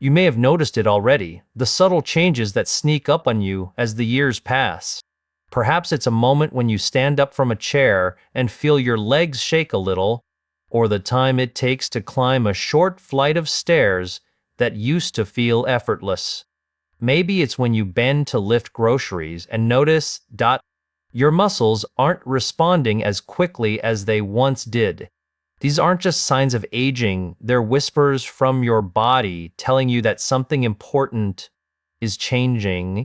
You may have noticed it already, the subtle changes that sneak up on you as the years pass. Perhaps it's a moment when you stand up from a chair and feel your legs shake a little, or the time it takes to climb a short flight of stairs that used to feel effortless. Maybe it's when you bend to lift groceries and notice your muscles aren't responding as quickly as they once did. These aren't just signs of aging, they're whispers from your body telling you that something important is changing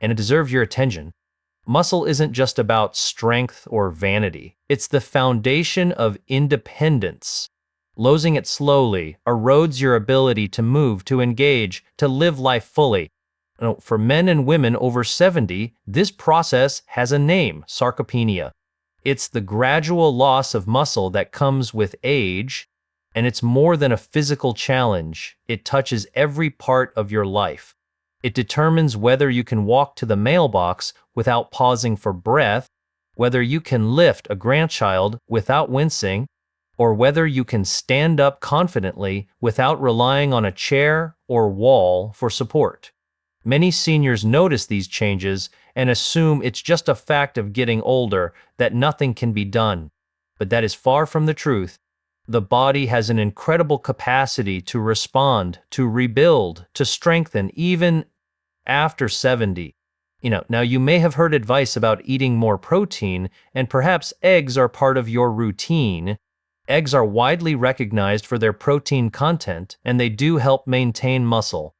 and it deserves your attention. Muscle isn't just about strength or vanity. It's the foundation of independence. Losing it slowly erodes your ability to move, to engage, to live life fully. For men and women over 70, this process has a name, sarcopenia. It's the gradual loss of muscle that comes with age, and it's more than a physical challenge. It touches every part of your life. It determines whether you can walk to the mailbox without pausing for breath, whether you can lift a grandchild without wincing, or whether you can stand up confidently without relying on a chair or wall for support. Many seniors notice these changes and assume it's just a fact of getting older, that nothing can be done. But that is far from the truth. The body has an incredible capacity to respond, to rebuild, to strengthen, even after 70. Now you may have heard advice about eating more protein, and perhaps eggs are part of your routine. Eggs are widely recognized for their protein content, and they do help maintain muscle.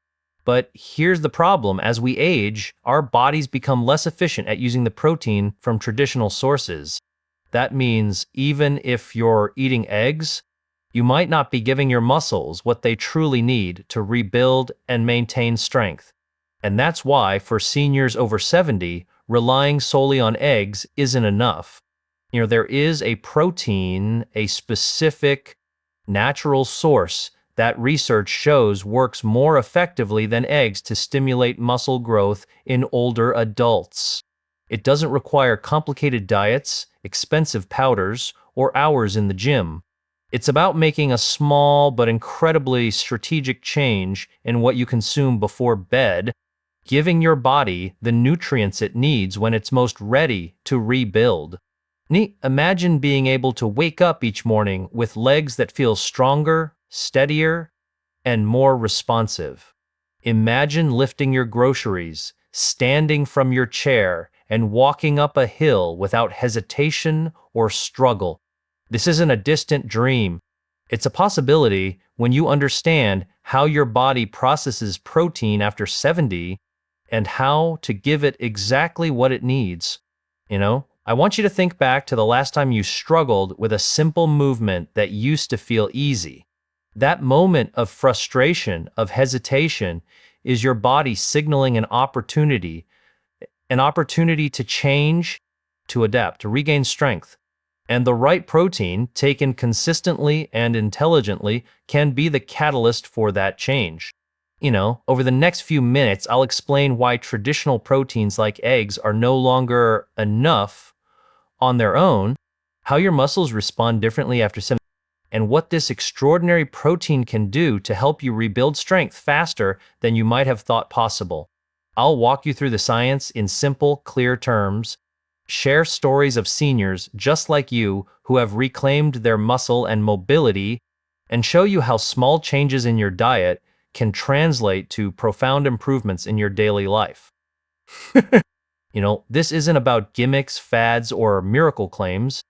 But here's the problem. As we age, our bodies become less efficient at using the protein from traditional sources. That means even if you're eating eggs, you might not be giving your muscles what they truly need to rebuild and maintain strength. And that's why, for seniors over 70, relying solely on eggs isn't enough. There is a protein, a specific natural source that research shows works more effectively than eggs to stimulate muscle growth in older adults. It doesn't require complicated diets, expensive powders, or hours in the gym. It's about making a small but incredibly strategic change in what you consume before bed, giving your body the nutrients it needs when it's most ready to rebuild. Imagine being able to wake up each morning with legs that feel stronger, steadier, and more responsive. Imagine lifting your groceries, standing from your chair, and walking up a hill without hesitation or struggle. This isn't a distant dream. It's a possibility when you understand how your body processes protein after 70 and how to give it exactly what it needs. I want you to think back to the last time you struggled with a simple movement that used to feel easy. That moment of frustration, of hesitation, is your body signaling an opportunity to change, to adapt, to regain strength. And the right protein, taken consistently and intelligently, can be the catalyst for that change. Over the next few minutes, I'll explain why traditional proteins like eggs are no longer enough on their own, how your muscles respond differently after 70, and what this extraordinary protein can do to help you rebuild strength faster than you might have thought possible. I'll walk you through the science in simple, clear terms, share stories of seniors just like you who have reclaimed their muscle and mobility, and show you how small changes in your diet can translate to profound improvements in your daily life. This isn't about gimmicks, fads, or miracle claims.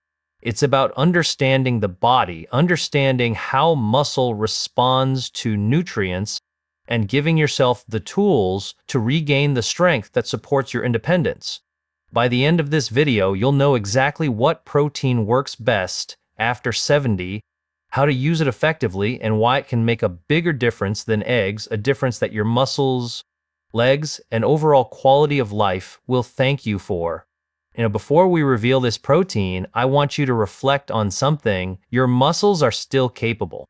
It's about understanding the body, understanding how muscle responds to nutrients, and giving yourself the tools to regain the strength that supports your independence. By the end of this video, you'll know exactly what protein works best after 70, how to use it effectively, and why it can make a bigger difference than eggs, a difference that your muscles, legs, and overall quality of life will thank you for. Before we reveal this protein, I want you to reflect on something. Your muscles are still capable.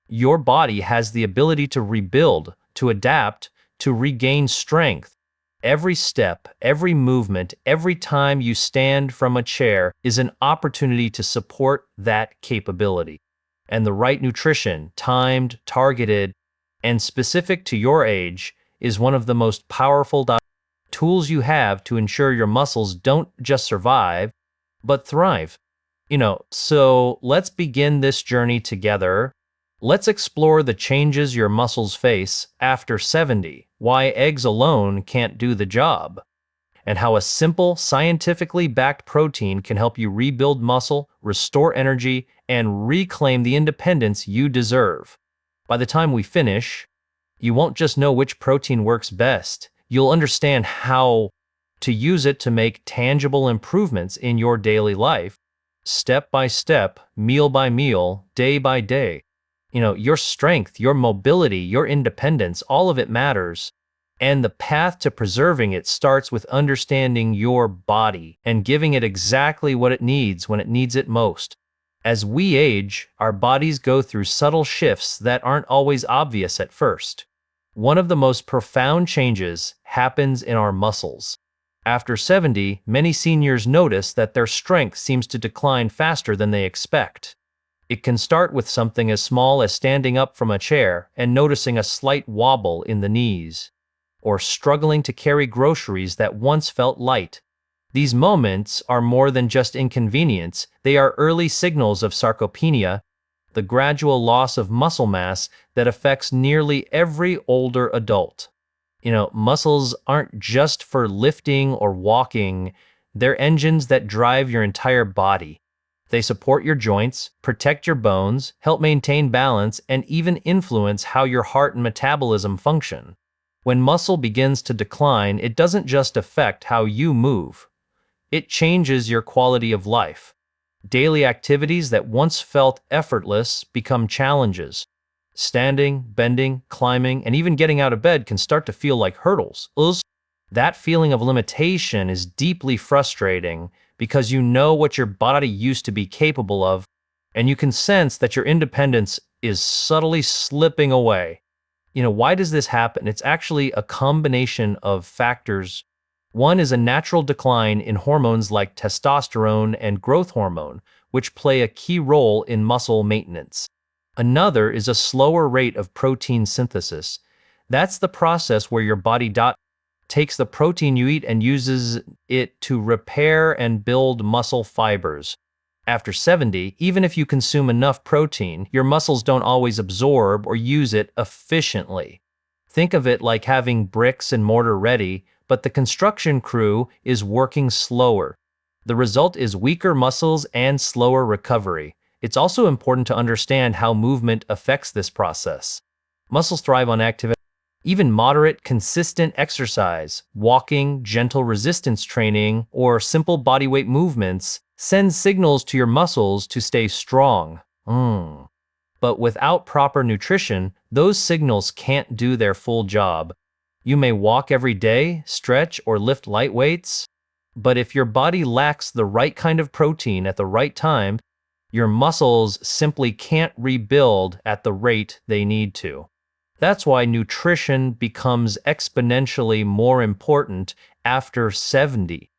Your body has the ability to rebuild, to adapt, to regain strength. Every step, every movement, every time you stand from a chair is an opportunity to support that capability. And the right nutrition, timed, targeted, and specific to your age, is one of the most powerful tools you have to ensure your muscles don't just survive, but thrive. So let's begin this journey together. Let's explore the changes your muscles face after 70, why eggs alone can't do the job, and how a simple, scientifically backed protein can help you rebuild muscle, restore energy, and reclaim the independence you deserve. By the time we finish, you won't just know which protein works best, you'll understand how to use it to make tangible improvements in your daily life, step by step, meal by meal, day by day. Your strength, your mobility, your independence, all of it matters. And the path to preserving it starts with understanding your body and giving it exactly what it needs when it needs it most. As we age, our bodies go through subtle shifts that aren't always obvious at first. One of the most profound changes happens in our muscles. After 70, many seniors notice that their strength seems to decline faster than they expect. It can start with something as small as standing up from a chair and noticing a slight wobble in the knees, or struggling to carry groceries that once felt light. These moments are more than just inconvenience, they are early signals of sarcopenia, the gradual loss of muscle mass that affects nearly every older adult. Muscles aren't just for lifting or walking, they're engines that drive your entire body. They support your joints, protect your bones, help maintain balance, and even influence how your heart and metabolism function. When muscle begins to decline, it doesn't just affect how you move. It changes your quality of life. Daily activities that once felt effortless become challenges. Standing, bending, climbing, and even getting out of bed can start to feel like hurdles. That feeling of limitation is deeply frustrating because you know what your body used to be capable of, and you can sense that your independence is subtly slipping away. Why does this happen? It's actually a combination of factors. One is a natural decline in hormones like testosterone and growth hormone, which play a key role in muscle maintenance. Another is a slower rate of protein synthesis. That's the process where your body takes the protein you eat and uses it to repair and build muscle fibers. After 70, even if you consume enough protein, your muscles don't always absorb or use it efficiently. Think of it like having bricks and mortar ready, but the construction crew is working slower. The result is weaker muscles and slower recovery. It's also important to understand how movement affects this process. Muscles thrive on activity. Even moderate, consistent exercise, walking, gentle resistance training, or simple bodyweight movements send signals to your muscles to stay strong. But without proper nutrition, those signals can't do their full job. You may walk every day, stretch, or lift light weights, but if your body lacks the right kind of protein at the right time, your muscles simply can't rebuild at the rate they need to. That's why nutrition becomes exponentially more important after 70.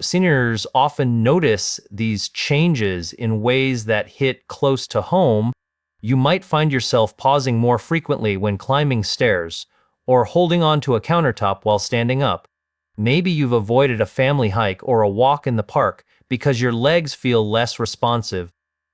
Seniors often notice these changes in ways that hit close to home. You might find yourself pausing more frequently when climbing stairs, or holding on to a countertop while standing up. Maybe you've avoided a family hike or a walk in the park because your legs feel less responsive.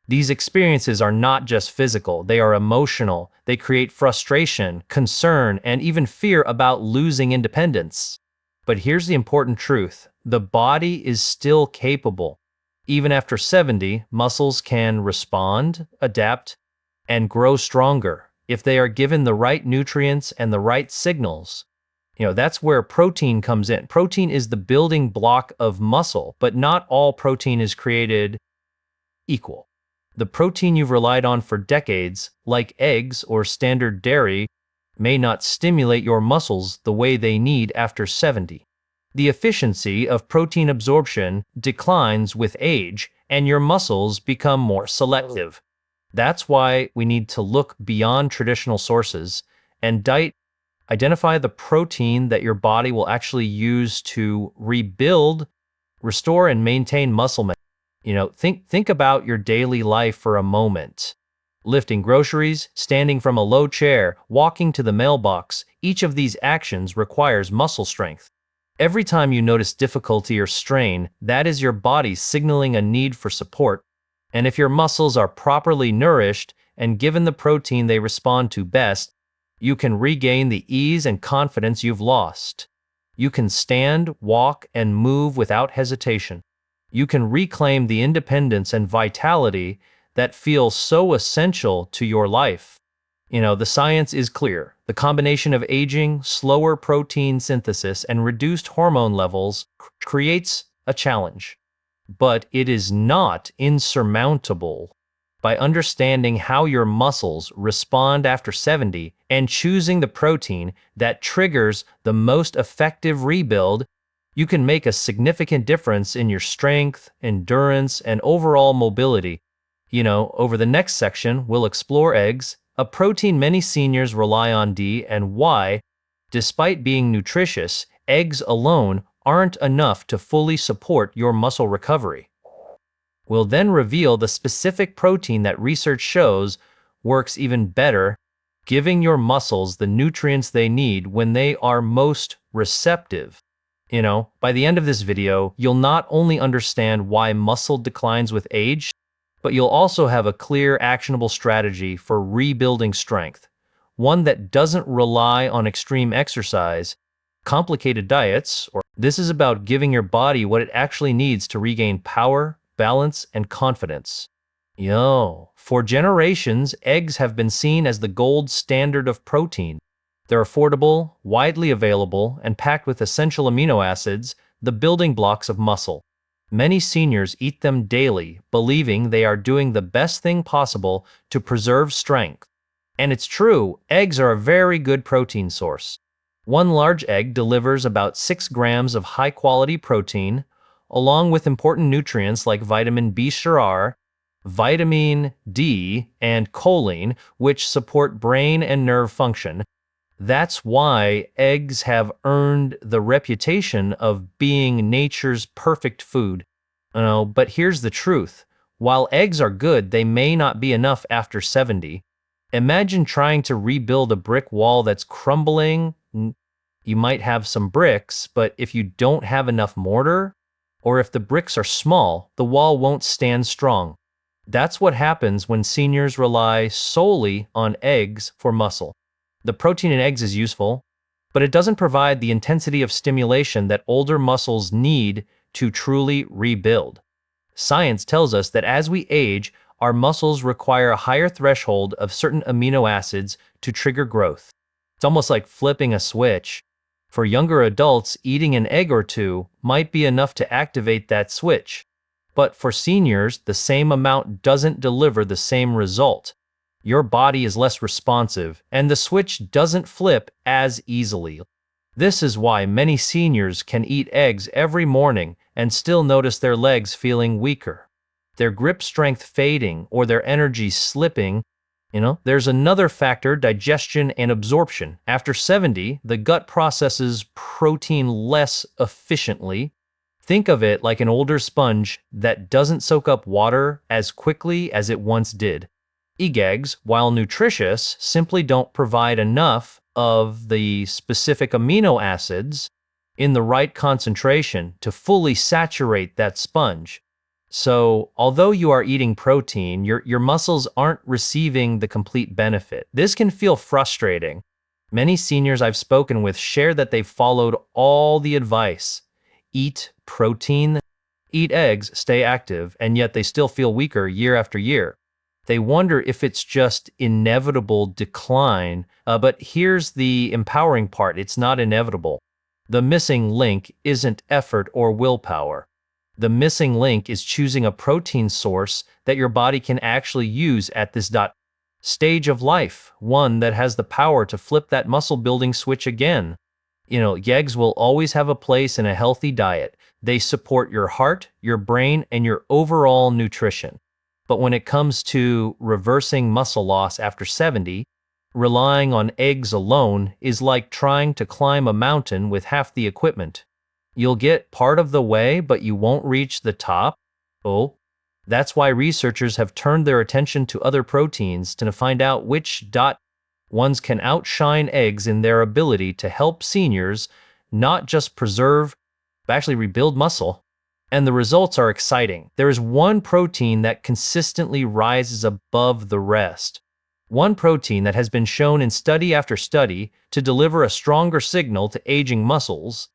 These experiences are not just physical, they are emotional. They create frustration, concern, and even fear about losing independence. But here's the important truth. The body is still capable. Even after 70, muscles can respond, adapt, and grow stronger if they are given the right nutrients and the right signals. That's where protein comes in. Protein is the building block of muscle, but not all protein is created equal. The protein you've relied on for decades, like eggs or standard dairy, may not stimulate your muscles the way they need after 70. The efficiency of protein absorption declines with age, and your muscles become more selective. That's why we need to look beyond traditional sources and identify the protein that your body will actually use to rebuild, restore, and maintain muscle mass. Think about your daily life for a moment. Lifting groceries, standing from a low chair, walking to the mailbox, each of these actions requires muscle strength. Every time you notice difficulty or strain, that is your body signaling a need for support. And if your muscles are properly nourished and given the protein they respond to best, you can regain the ease and confidence you've lost. You can stand, walk, and move without hesitation. You can reclaim the independence and vitality that feel so essential to your life. The science is clear. The combination of aging, slower protein synthesis, and reduced hormone levels creates a challenge. But it is not insurmountable. By understanding how your muscles respond after 70 and choosing the protein that triggers the most effective rebuild, you can make a significant difference in your strength, endurance, and overall mobility. Over the next section, we'll explore eggs, a protein many seniors rely on and why, despite being nutritious, eggs alone aren't enough to fully support your muscle recovery. We'll then reveal the specific protein that research shows works even better, giving your muscles the nutrients they need when they are most receptive. By the end of this video, you'll not only understand why muscle declines with age, but you'll also have a clear, actionable strategy for rebuilding strength, one that doesn't rely on extreme exercise, complicated diets, or this is about giving your body what it actually needs to regain power, balance, and confidence. For generations, eggs have been seen as the gold standard of protein. They're affordable, widely available, and packed with essential amino acids, the building blocks of muscle. Many seniors eat them daily, believing they are doing the best thing possible to preserve strength. And it's true, eggs are a very good protein source. One large egg delivers about 6 grams of high-quality protein, along with important nutrients like vitamin B6, vitamin D, and choline, which support brain and nerve function. That's why eggs have earned the reputation of being nature's perfect food. But here's the truth. While eggs are good, they may not be enough after 70. Imagine trying to rebuild a brick wall that's crumbling. You might have some bricks, but if you don't have enough mortar, or if the bricks are small, the wall won't stand strong. That's what happens when seniors rely solely on eggs for muscle. The protein in eggs is useful, but it doesn't provide the intensity of stimulation that older muscles need to truly rebuild. Science tells us that as we age, our muscles require a higher threshold of certain amino acids to trigger growth. It's almost like flipping a switch. For younger adults, eating an egg or two might be enough to activate that switch. But for seniors, the same amount doesn't deliver the same result. Your body is less responsive, and the switch doesn't flip as easily. This is why many seniors can eat eggs every morning and still notice their legs feeling weaker, their grip strength fading, or their energy slipping. There's another factor, digestion and absorption. After 70, the gut processes protein less efficiently. Think of it like an older sponge that doesn't soak up water as quickly as it once did. Eggs, while nutritious, simply don't provide enough of the specific amino acids in the right concentration to fully saturate that sponge. So, although you are eating protein, your muscles aren't receiving the complete benefit. This can feel frustrating. Many seniors I've spoken with share that they've followed all the advice. Eat protein, eat eggs, stay active, and yet they still feel weaker year after year. They wonder if it's just inevitable decline, but here's the empowering part. It's not inevitable. The missing link isn't effort or willpower. The missing link is choosing a protein source that your body can actually use at this stage of life, one that has the power to flip that muscle building switch again. Eggs will always have a place in a healthy diet. They support your heart, your brain, and your overall nutrition. But when it comes to reversing muscle loss after 70, relying on eggs alone is like trying to climb a mountain with half the equipment. You'll get part of the way, but you won't reach the top. That's why researchers have turned their attention to other proteins to find out which ones can outshine eggs in their ability to help seniors not just preserve, but actually rebuild muscle. And the results are exciting. There is one protein that consistently rises above the rest. One protein that has been shown in study after study to deliver a stronger signal to aging muscles,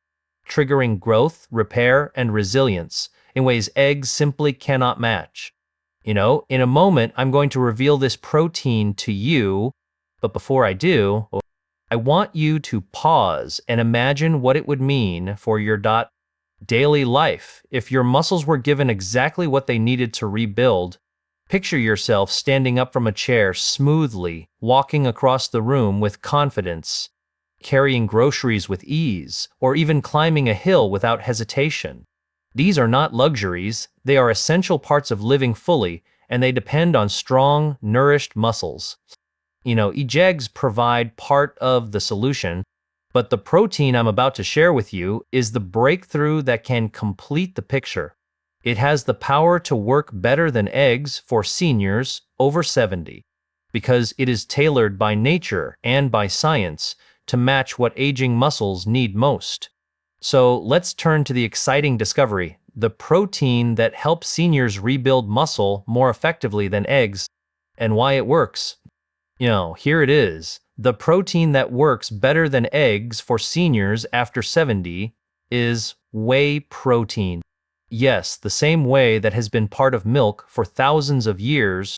triggering growth, repair, and resilience in ways eggs simply cannot match. In a moment, I'm going to reveal this protein to you, but before I do, I want you to pause and imagine what it would mean for your daily life if your muscles were given exactly what they needed to rebuild. Picture yourself standing up from a chair smoothly, walking across the room with confidence, carrying groceries with ease, or even climbing a hill without hesitation. These are not luxuries, they are essential parts of living fully, and they depend on strong, nourished muscles. EGEGs provide part of the solution, but the protein I'm about to share with you is the breakthrough that can complete the picture. It has the power to work better than eggs for seniors over 70, because it is tailored by nature and by science to match what aging muscles need most. So let's turn to the exciting discovery, the protein that helps seniors rebuild muscle more effectively than eggs, and why it works. Here it is. The protein that works better than eggs for seniors after 70 is whey protein. Yes, the same whey that has been part of milk for thousands of years,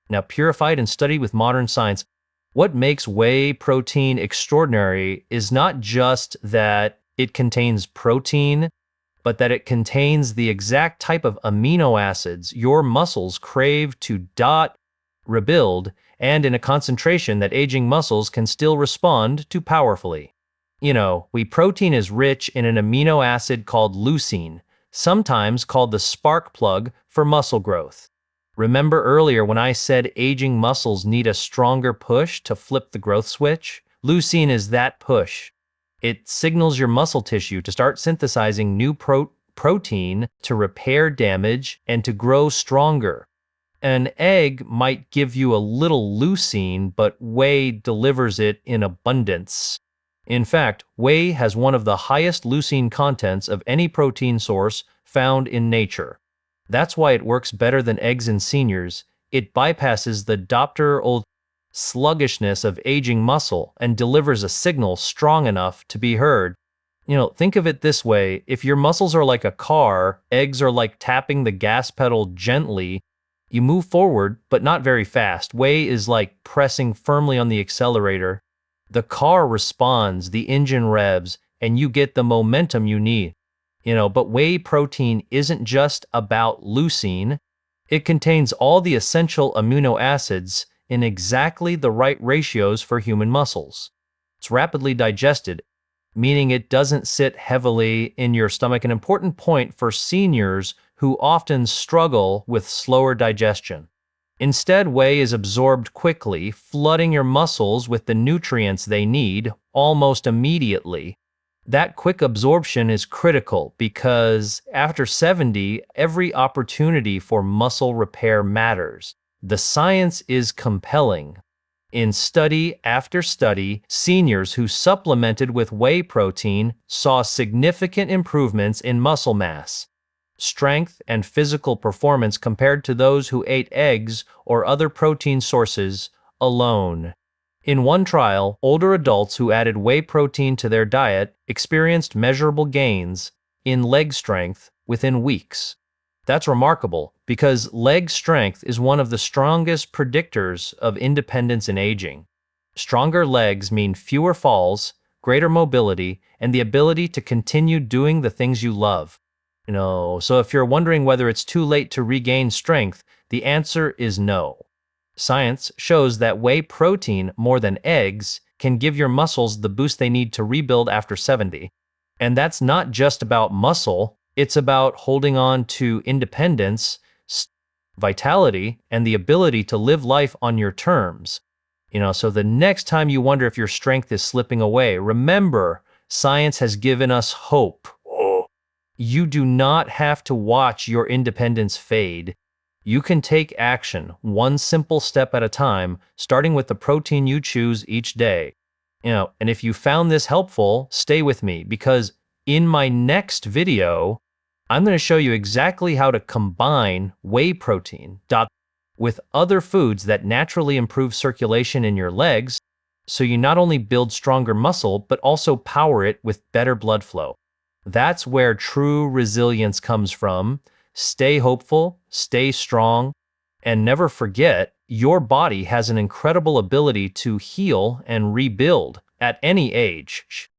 now purified and studied with modern science. What makes whey protein extraordinary is not just that it contains protein, but that it contains the exact type of amino acids your muscles crave to rebuild, and in a concentration that aging muscles can still respond to powerfully. Whey protein is rich in an amino acid called leucine, sometimes called the spark plug for muscle growth. Remember earlier when I said aging muscles need a stronger push to flip the growth switch? Leucine is that push. It signals your muscle tissue to start synthesizing new protein to repair damage and to grow stronger. An egg might give you a little leucine, but whey delivers it in abundance. In fact, whey has one of the highest leucine contents of any protein source found in nature. That's why it works better than eggs in seniors. It bypasses the old sluggishness of aging muscle and delivers a signal strong enough to be heard. Think of it this way. If your muscles are like a car, eggs are like tapping the gas pedal gently. You move forward, but not very fast. Whey is like pressing firmly on the accelerator. The car responds, the engine revs, and you get the momentum you need. But whey protein isn't just about leucine. It contains all the essential amino acids in exactly the right ratios for human muscles. It's rapidly digested, meaning it doesn't sit heavily in your stomach, an important point for seniors who often struggle with slower digestion. Instead, whey is absorbed quickly, flooding your muscles with the nutrients they need almost immediately. That quick absorption is critical because after 70, every opportunity for muscle repair matters. The science is compelling. In study after study, seniors who supplemented with whey protein saw significant improvements in muscle mass, strength, and physical performance compared to those who ate eggs or other protein sources alone. In one trial, older adults who added whey protein to their diet experienced measurable gains in leg strength within weeks. That's remarkable because leg strength is one of the strongest predictors of independence in aging. Stronger legs mean fewer falls, greater mobility, and the ability to continue doing the things you love. So if you're wondering whether it's too late to regain strength, the answer is no. Science shows that whey protein, more than eggs, can give your muscles the boost they need to rebuild after 70. And that's not just about muscle, it's about holding on to independence, vitality, and the ability to live life on your terms. So the next time you wonder if your strength is slipping away, remember, science has given us hope. You do not have to watch your independence fade. You can take action one simple step at a time, starting with the protein you choose each day. And if you found this helpful, stay with me because in my next video, I'm going to show you exactly how to combine whey protein with other foods that naturally improve circulation in your legs so you not only build stronger muscle, but also power it with better blood flow. That's where true resilience comes from. Stay hopeful, stay strong, and never forget your body has an incredible ability to heal and rebuild at any age.